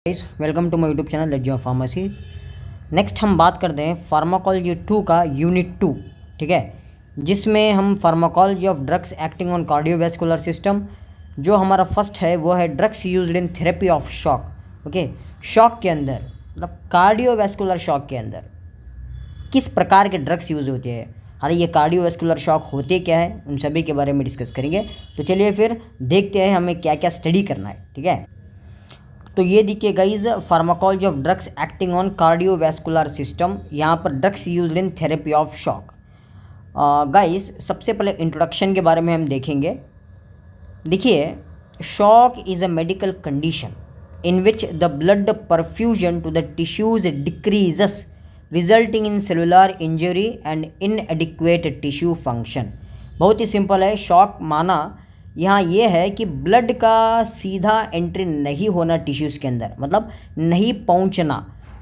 Guys welcome to my YouTube channel let's pharmacy. Next हम बात करते हैं फार्माकोलॉजी 2 का यूनिट 2, ठीक है, जिसमें हम pharmacology of drugs acting on cardiovascular system, जो हमारा फर्स्ट है वो है drugs used in therapy of shock. Okay, shock के अंदर मतलब कार्डियोवैस्कुलर शॉक के अंदर किस प्रकार के ड्रग्स यूज़ होते हैं, हालांकि ये कार्डियोवैस्कुलर शॉक होते क्या है, उन सभी के बारे में डिस्कस करेंगे। तो चलिए फिर देखते हैं हमें क्या क्या स्टडी करना है, ठीक है। तो ये देखिए guys, pharmacology of drugs acting on cardiovascular system, यहाँ पर drugs used in therapy of shock. Guys सबसे पहले इंट्रोडक्शन के बारे में हम देखेंगे। देखिए, shock is a medical condition in which the blood perfusion to the tissues decreases, resulting in cellular injury and inadequate tissue function। बहुत ही सिंपल है। शॉक माना यहाँ ये है कि ब्लड का सीधा एंट्री नहीं होना टिश्यूज़ के अंदर, मतलब नहीं पहुँचना,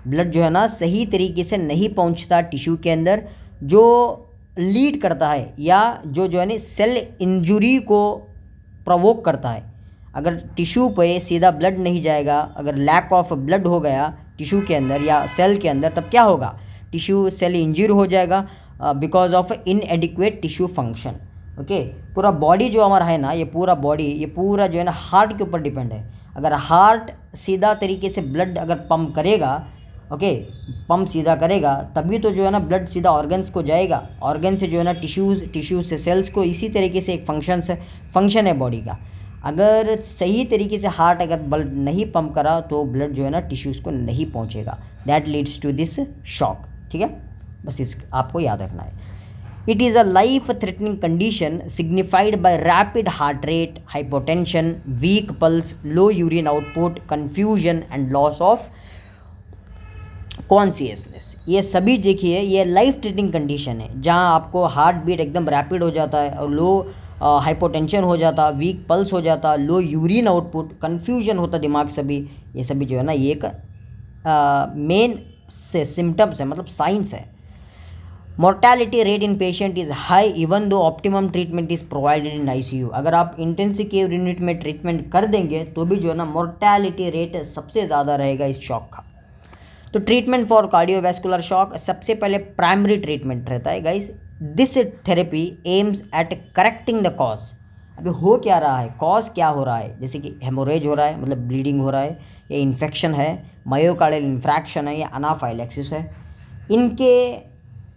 ब्लड जो है ना सही तरीके से नहीं पहुँचता टिश्यू के अंदर, जो लीड करता है या जो है ना सेल इंजुरी को प्रोवोक करता है। अगर टिश्यू पे सीधा ब्लड नहीं जाएगा, अगर लैक ऑफ ब्लड हो गया टिश्यू के अंदर या सेल के अंदर, तब क्या होगा, टिश्यू सेल इंजरी हो जाएगा because of इनएडिक्वेट tissue function. Okay, पूरा बॉडी जो हमारा है ना, ये पूरा बॉडी, ये पूरा जो है ना हार्ट के ऊपर डिपेंड है। अगर हार्ट सीधा तरीके से ब्लड अगर पंप करेगा, ओके, पंप सीधा करेगा, तभी तो जो है ना ब्लड सीधा ऑर्गन्स को जाएगा, ऑर्गन से जो है ना टिश्यूज़ से सेल्स को, इसी तरीके से एक फंक्शन है बॉडी का। अगर सही तरीके से हार्ट अगर ब्लड नहीं पंप करा तो ब्लड जो है ना टिश्यूज़ को नहीं पहुंचेगा, that leads to this shock, ठीक है। बस इस आपको याद रखना है। It is a life threatening condition signified by rapid heart rate, hypotension, weak pulse, low urine output, confusion and loss of consciousness. ये सभी देखिए, ये लाइफ थ्रेटनिंग कंडीशन है जहाँ आपको हार्ट बीट एकदम रैपिड हो जाता है और लो हाइपोटेंशन हो जाता, वीक पल्स हो जाता, लो यूरिन आउटपुट, कन्फ्यूजन होता दिमाग सभी, ये सभी जो है ना ये एक मेन से सिम्टम्स है, मतलब साइंस है। Mortality rate in patient is high even though optimum treatment is provided in ICU. अगर आप इंटेंसिव केयर यूनिट में ट्रीटमेंट कर देंगे तो भी जो है ना मोर्टेलिटी रेट सबसे ज़्यादा रहेगा इस शॉक का। तो ट्रीटमेंट फॉर कार्डियोवैस्कुलर शॉक, सबसे पहले प्राइमरी ट्रीटमेंट रहता है guys. This therapy aims at correcting the cause. अभी हो क्या रहा है, कॉज क्या हो रहा है, जैसे कि हेमोरेज हो रहा है, मतलब ब्लीडिंग हो रहा है, या इन्फेक्शन है, मायोकार्डियल इन्फ्रैक्शन है, या अनाफाइलेक्सिस है,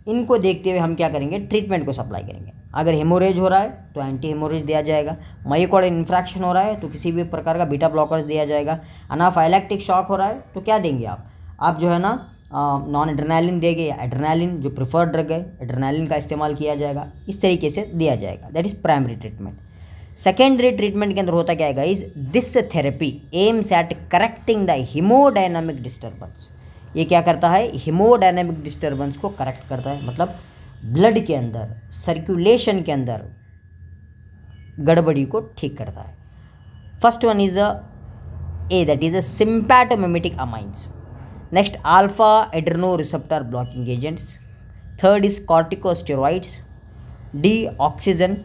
इनको देखते हुए हम क्या करेंगे, ट्रीटमेंट को सप्लाई करेंगे। अगर हेमोरेज हो रहा है तो एंटी हेमोरेज दिया जाएगा, मायोकार्डियल इन्फ्रैक्शन हो रहा है तो किसी भी प्रकार का बीटा ब्लॉकर्स दिया जाएगा, अनाफाइलेक्टिक शॉक हो रहा है तो क्या देंगे आप जो है ना नॉन एड्रेनालिन देंगे या एड्रेनालिन जो प्रिफर्ड ड्रग है, एड्रेनालिन का इस्तेमाल किया जाएगा, इस तरीके से दिया जाएगा। That is primary treatment. Secondary treatment के अंदर होता क्या है guys, this therapy aims at correcting the haemodynamic disturbance. ये क्या करता है, हीमोडायनामिक डिस्टर्बेंस को करेक्ट करता है, मतलब ब्लड के अंदर सर्कुलेशन के अंदर गड़बड़ी को ठीक करता है। First one is a, that is a sympathomimetic amines. Next, alpha adrenoreceptor blocking agents. Third is corticosteroids. D, oxygen.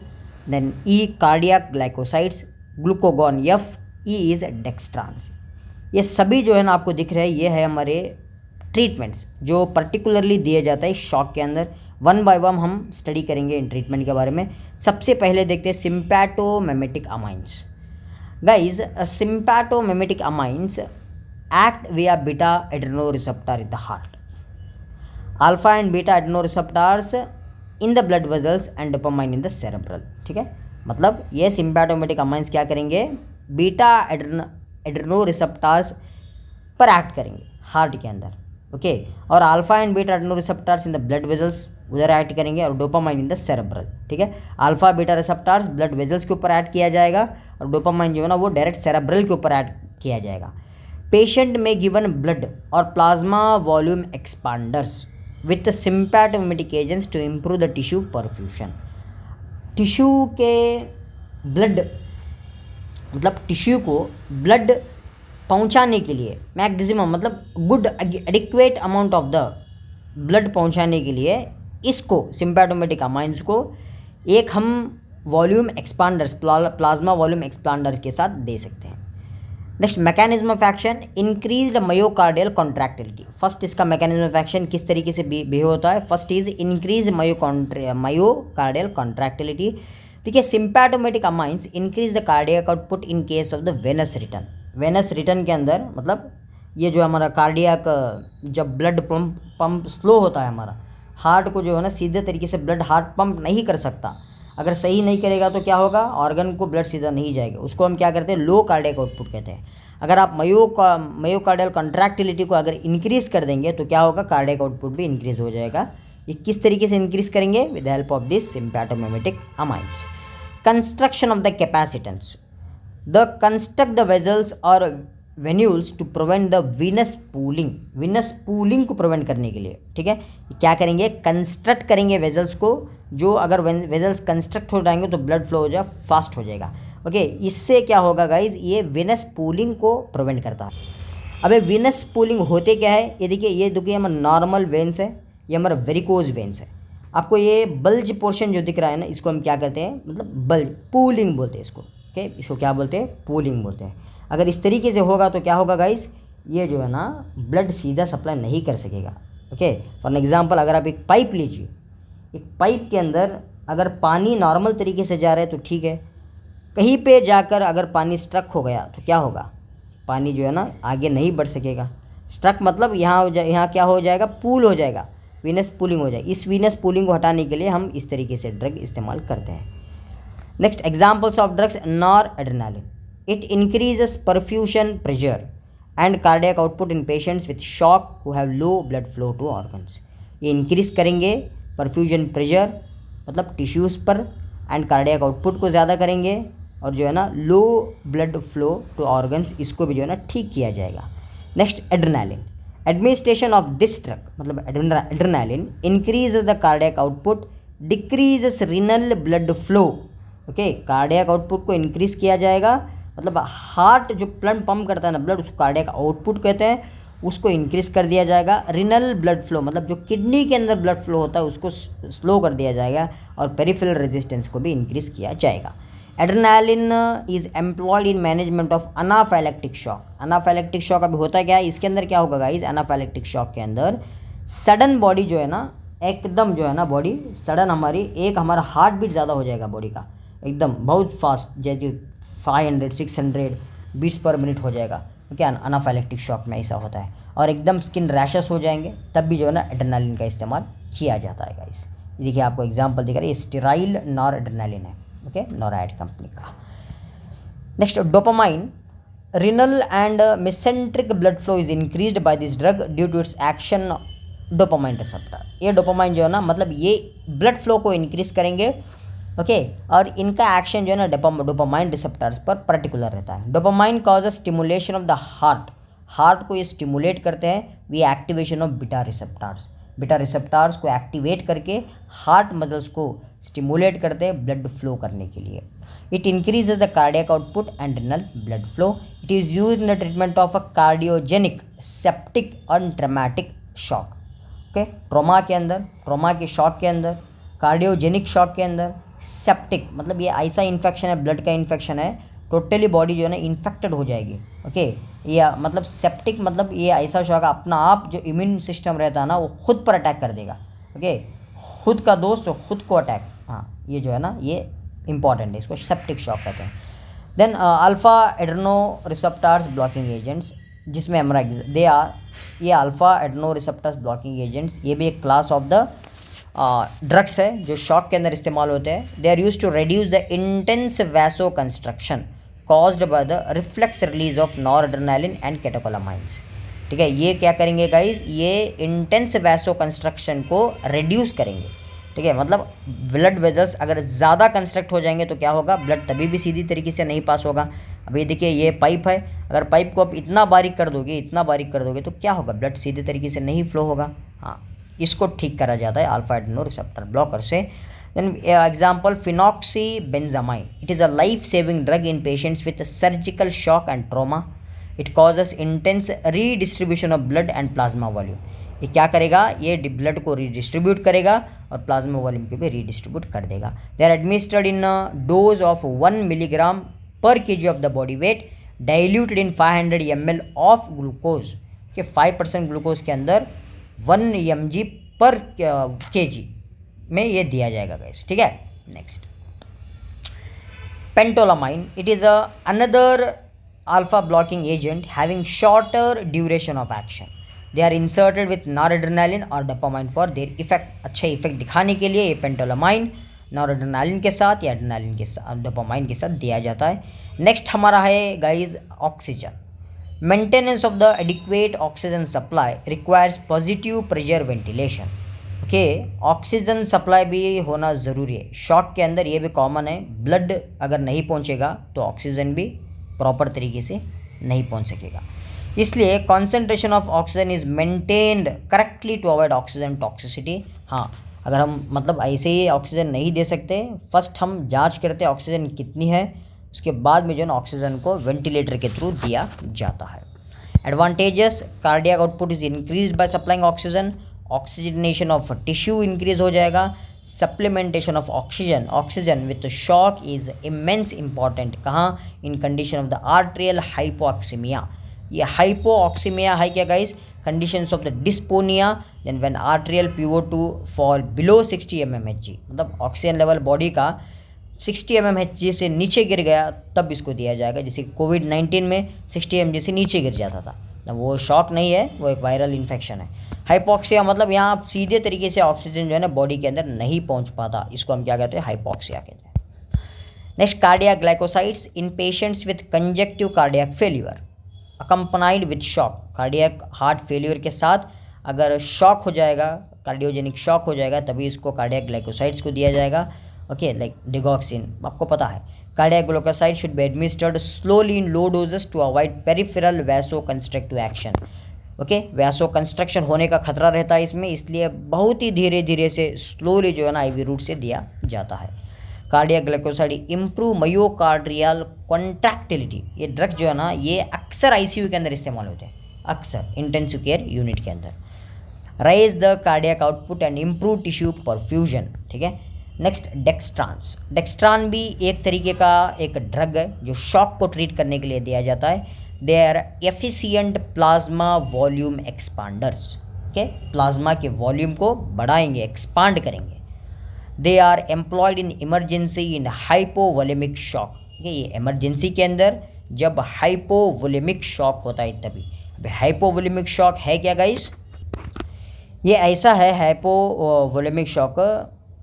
Then E, cardiac glycosides. Glucagon F. E is dextrans. ये सभी जो है ना आपको दिख रहे हैं, ये है हमारे ट्रीटमेंट्स जो पर्टिकुलरली दिए जाता है शॉक के अंदर। वन बाय वन हम स्टडी करेंगे इन ट्रीटमेंट के बारे में। सबसे पहले देखते हैं sympathomimetic amines. Guys, sympathomimetic amines act via beta adrenoreceptor in the heart, alpha and beta adrenoreceptors in the blood vessels and dopamine in the cerebral, ठीक है। मतलब ये सिम्पैथोमिमेटिक अमाइंस क्या करेंगे, बीटा एड्रेनोरिसेप्टर्स पर एक्ट करेंगे हार्ट के अंदर, ओके, और alpha and beta adrenoreceptors in the blood vessels उधर एक्ट करेंगे, और डोपामाइन इन द सेरेब्रल, ठीक है। Alpha beta receptors blood vessels के ऊपर ऐड किया जाएगा और डोपामाइन जो है ना वो डायरेक्ट सेरेब्रल के ऊपर ऐड किया जाएगा। पेशेंट में गिवन ब्लड और plasma volume expanders with sympathomimetic agents to improve the tissue perfusion. Tissue के ब्लड, मतलब टिश्यू को ब्लड पहुंचाने के लिए मैक्सिमम, मतलब good adequate amount of the blood पहुंचाने के लिए इसको सिम्पैथोमिमेटिक अमाइंस को एक हम volume expanders, plasma volume expander के साथ दे सकते हैं। Next mechanism of action, increased myocardial contractility. First इसका मैकेनिज्म ऑफ एक्शन किस तरीके से बिहेव होता है, first is increase myocardial contractility. देखिए sympathomimetic amines increase the cardiac output in case of the venous return. Venous return के अंदर मतलब ये जो हमारा कार्डियक जब ब्लड पंप स्लो होता है, हमारा हार्ट को जो है ना सीधे तरीके से ब्लड हार्ट पंप नहीं कर सकता, अगर सही नहीं करेगा तो क्या होगा, ऑर्गन को ब्लड सीधा नहीं जाएगा, उसको हम क्या करते हैं, लो कार्डियक आउटपुट कहते हैं। अगर आप मायोकार्डियल कॉन्ट्रैक्टिलिटी को अगर इंक्रीज़ कर देंगे तो क्या होगा, कार्डियक आउटपुट भी इंक्रीज़ हो जाएगा। ये किस तरीके से इंक्रीज़ करेंगे, with the help of this sympathomimetic amines. Construction of the capacitance, the construct the vessels और venules to prevent the venous pooling. Venous pooling को प्रिवेंट करने के लिए, ठीक है, क्या करेंगे, कंस्ट्रक्ट करेंगे वेजल्स को, जो अगर वेजल्स कंस्ट्रक्ट हो जाएंगे तो ब्लड फ्लो हो जाए फास्ट हो जाएगा। ओके, इससे क्या होगा गाइज, ये वीनस पूलिंग को प्रिवेंट करता है। अब ये वीनस पूलिंग होते क्या है, ये देखिए हमारा नॉर्मल वेन्स है, ये हमारा वेरिकोज वेन्स है। आपको ये बल्ज पोर्शन जो दिख रहा है ना, इसको हम क्या करते हैं, मतलब बल्ज पूलिंग बोलते हैं इसको। ओके, इसको क्या बोलते हैं, पूलिंग बोलते हैं। अगर इस तरीके से होगा तो क्या होगा गाइज, ये जो है ना ब्लड सीधा सप्लाई नहीं कर सकेगा। ओके, फॉर एग्जांपल अगर आप एक पाइप लीजिए, एक पाइप के अंदर अगर पानी नॉर्मल तरीके से जा रहा है तो ठीक है, कहीं पे जाकर अगर पानी स्ट्रक हो गया तो क्या होगा, पानी जो है ना आगे नहीं बढ़ सकेगा। स्ट्रक मतलब यहाँ क्या हो जाएगा, पूल हो जाएगा, वीनस पूलिंग हो जाएगी। इस वीनस पूलिंग को हटाने के लिए हम इस तरीके से ड्रग इस्तेमाल करते हैं। Next examples of drugs, nor adrenaline, it increases perfusion pressure and cardiac output in patients with shock who have low blood flow to organs। ये इंक्रीज़ करेंगे परफ्यूजन प्रेशर मतलब टिश्यूज़ पर, एंड कार्डियक आउटपुट को ज़्यादा करेंगे, और जो है ना low blood flow to organs, इसको भी जो है ना ठीक किया जाएगा। Next adrenaline, administration of this drug मतलब adrenaline increases the cardiac output, decreases renal blood flow. Okay, cardiac output को इंक्रीज़ किया जाएगा, मतलब हार्ट जो ब्लड पंप करता है ना ब्लड, उसको कार्डियक आउटपुट कहते हैं, उसको इंक्रीज़ कर दिया जाएगा। रिनल ब्लड फ्लो मतलब जो किडनी के अंदर ब्लड फ्लो होता है उसको स्लो कर दिया जाएगा, और पेरिफेरल रेजिस्टेंस को भी इंक्रीज़ किया जाएगा। Adrenaline is employed in management of anaphylactic shock. Anaphylactic shock अभी होता क्या है, इसके अंदर क्या होगा गाइस, अनाफाइलेक्टिक शॉक के अंदर सडन बॉडी जो है ना, एकदम जो है ना बॉडी सडन हमारा हार्ट बीट ज़्यादा हो जाएगा बॉडी का, एकदम बहुत फास्ट, जैसे 500-600 बीट्स पर मिनट हो जाएगा। क्या अनाफाइलेक्टिक शॉक में ऐसा होता है, और एकदम स्किन रैशेस हो जाएंगे, तब भी जो है ना एड्रेनालिन का इस्तेमाल किया जाता है गाइस। देखिए आपको एग्जांपल दिख रहा है, ये स्टेराइल नॉर एड्रेनालिन है। ओके, नॉराइड कंपनी का। Next dopamine, renal and mesenteric blood flow is increased by this drug due to its action dopamine receptor. ये डोपामाइन जो है ना मतलब ये ब्लड फ्लो को इंक्रीज़ करेंगे। ओके, और इनका एक्शन जो है ना डोपामाइन रिसेप्टर्स पर पर्टिकुलर रहता है। Dopamine causes stimulation of the heart को ये स्टिमुलेट करते हैं, we activation of beta receptors को एक्टिवेट करके हार्ट मसल्स को स्टिमुलेट करते हैं ब्लड फ्लो करने के लिए। It increases the cardiac output and renal blood flow. It is used in the treatment of a cardiogenic septic और ट्रॉमेटिक शॉक। ओके, ट्रॉमा के शॉक के अंदर, कार्डियोजेनिक शॉक के अंदर, सेप्टिक मतलब ये ऐसा इन्फेक्शन है, ब्लड का इन्फेक्शन है, टोटली बॉडी जो है ना इन्फेक्टेड हो जाएगी। ओके, या मतलब सेप्टिक मतलब ये ऐसा शॉक अपना आप जो इम्यून सिस्टम रहता है ना वो खुद पर अटैक कर देगा। ओके, खुद का दोस्त तो खुद को अटैक, हाँ ये जो है ना ये इंपॉर्टेंट है, इसको सेप्टिक शॉक कहते हैं। Then alpha adreno receptors blocking agents, जिसमें हमारा ये alpha adreno receptors blocking agents, ये भी एक क्लास ऑफ द ड्रग्स है जो शॉक के अंदर इस्तेमाल होते हैं। They are use to reduce the intense vasoconstriction caused by the reflex release of noradrenaline and catecholamines. ठीक है, ये क्या करेंगे गाइज, ये इंटेंस वैसो कंस्ट्रक्शन को रिड्यूस करेंगे। ठीक है, मतलब ब्लड वेजल्स अगर ज़्यादा कंस्ट्रक्ट हो जाएंगे तो क्या होगा, ब्लड तभी भी सीधी तरीके से नहीं पास होगा। अभी देखिए ये पाइप है, अगर पाइप को आप इतना बारीक कर दोगे तो क्या होगा, ब्लड सीधे तरीके से नहीं फ्लो होगा। हाँ, इसको ठीक करा जाता है अल्फा एड्रेनो रिसेप्टर ब्लॉकर से। Then example phenoxybenzamine, it is a life saving drug in patients with surgical shock and trauma. It causes intense redistribution of blood and plasma volume. ये क्या करेगा, ये ब्लड को रीडिस्ट्रीब्यूट करेगा और plasma volume को भी रीडिस्ट्रीब्यूट कर देगा। They are administered in dose of 1 milligram per kg of the body weight diluted in 500 ml of glucose, के 5% ग्लूकोज के अंदर 1 mg पर kg में ये दिया जाएगा गाइस, ठीक है। Next, pentolamine, it is another alpha blocking agent having shorter duration of action. They are inserted with noradrenaline or dopamine for their effect. अच्छे इफेक्ट दिखाने के लिए ये पेंटोलामाइन नॉरड्रेनालिन के साथ या एड्रेनालिन के साथ, डोपामाइन के साथ दिया जाता है। नेक्स्ट हमारा है guys oxygen. Maintenance of the adequate oxygen supply requires positive pressure ventilation. Okay, oxygen supply भी होना ज़रूरी है। शॉक के अंदर ये भी कॉमन है, ब्लड अगर नहीं पहुंचेगा तो ऑक्सीजन भी प्रॉपर तरीके से नहीं पहुंच सकेगा। इसलिए concentration of oxygen is maintained correctly to avoid oxygen toxicity. हाँ, अगर हम मतलब ऐसे ही ऑक्सीजन नहीं दे सकते, फर्स्ट हम जांच करते हैं ऑक्सीजन कितनी है, उसके बाद में जो है ऑक्सीजन को वेंटिलेटर के थ्रू दिया जाता है। Advantages, cardiac output is increase by supplying oxygen, oxygenation of tissue increase हो जाएगा। Supplementation of oxygen with shock is immense important. कहाँ? In condition of the arterial hypoxaemia. ये हाइपोऑक्सीमिया है क्या guys? Conditions of the dyspnoea, then when arterial PO2 fall below 60 mmHg, मतलब oxygen level body का 60 mmHg से नीचे गिर गया तब इसको दिया जाएगा। जैसे कोविड-19 में 60 mg से नीचे गिर जाता था, वो शॉक नहीं है, वो एक वायरल इन्फेक्शन है। हाइपोक्सिया मतलब यहाँ आप सीधे तरीके से ऑक्सीजन जो है ना बॉडी के अंदर नहीं पहुँच पाता, इसको हम क्या कहते हैं? हाइपोक्सिया कहते हैं। Next, cardiac glycosides in patients with conjunctive cardiac failure accompanied with shock. Cardiac heart failure के साथ अगर शॉक हो जाएगा, कार्डियोजेनिक शॉक हो जाएगा, तभी इसको कार्डियक ग्लाइकोसाइड्स को दिया जाएगा। ओके, लाइक डिगॉक्सिन, आपको पता है। Cardiac glycoside should be administered slowly in low doses to avoid peripheral vasoconstrictive action. Okay, vasoconstriction होने का खतरा रहता है इसमें, इसलिए बहुत ही धीरे धीरे से स्लोली जो है ना IV रूट से दिया जाता है। Cardiac glycoside improve myocardial contractility. ये ड्रग जो है ना ये अक्सर ICU के अंदर इस्तेमाल होते हैं, अक्सर इंटेंसिव केयर यूनिट के अंदर। Rise the cardiac output and improve tissue perfusion, ठीक है। नेक्स्ट, डेक्स्ट्रांस। डेक्स्ट्रान भी एक तरीके का एक ड्रग है जो शॉक को ट्रीट करने के लिए दिया जाता है। They are efficient plasma volume expanders. Okay, plasma के वॉल्यूम को बढ़ाएंगे, एक्सपांड करेंगे। They are employed in emergency in hypovolemic shock. ये इमरजेंसी के अंदर जब हाइपोवोलेमिक शॉक होता है तभी। अभी हाइपोवोलेमिक शॉक है क्या गाइस? ये ऐसा है हाइपोवोलेमिक शॉक,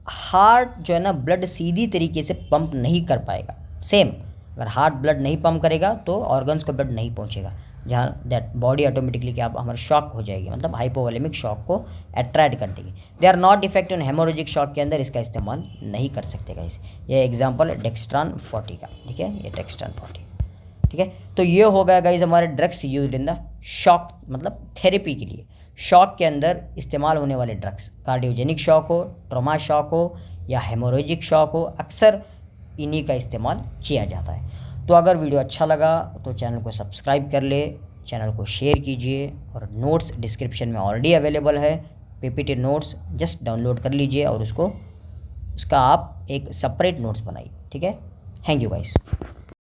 हार्ट जो है ना ब्लड सीधी तरीके से पंप नहीं कर पाएगा। सेम, अगर हार्ट ब्लड नहीं पंप करेगा तो ऑर्गन्स को ब्लड नहीं पहुंचेगा, जहाँ दैट बॉडी ऑटोमेटिकली क्या हमारा शॉक हो जाएगी, मतलब हाइपोवोलेमिक शॉक को अट्रैक्ट कर देगी। They are not effective in haemorrhagic shock के अंदर इसका इस्तेमाल नहीं कर सकते गाइस। ये एग्जांपल है डेक्स्ट्रान 40 का, ठीक है, ये डेक्स्ट्रान 40, ठीक है। तो ये हो गया गाइस हमारे drugs used in the shock, मतलब थेरेपी के लिए शॉक के अंदर इस्तेमाल होने वाले ड्रग्स। कार्डियोजेनिक शॉक हो, ट्रॉमा शॉक हो या हेमोरेजिक शॉक हो, अक्सर इन्हीं का इस्तेमाल किया जाता है। तो अगर वीडियो अच्छा लगा तो चैनल को सब्सक्राइब कर ले, चैनल को शेयर कीजिए, और नोट्स डिस्क्रिप्शन में ऑलरेडी अवेलेबल है। PPT नोट्स जस्ट डाउनलोड कर लीजिए और उसका आप एक सेपरेट नोट्स बनाइए, ठीक है। Thank you guys.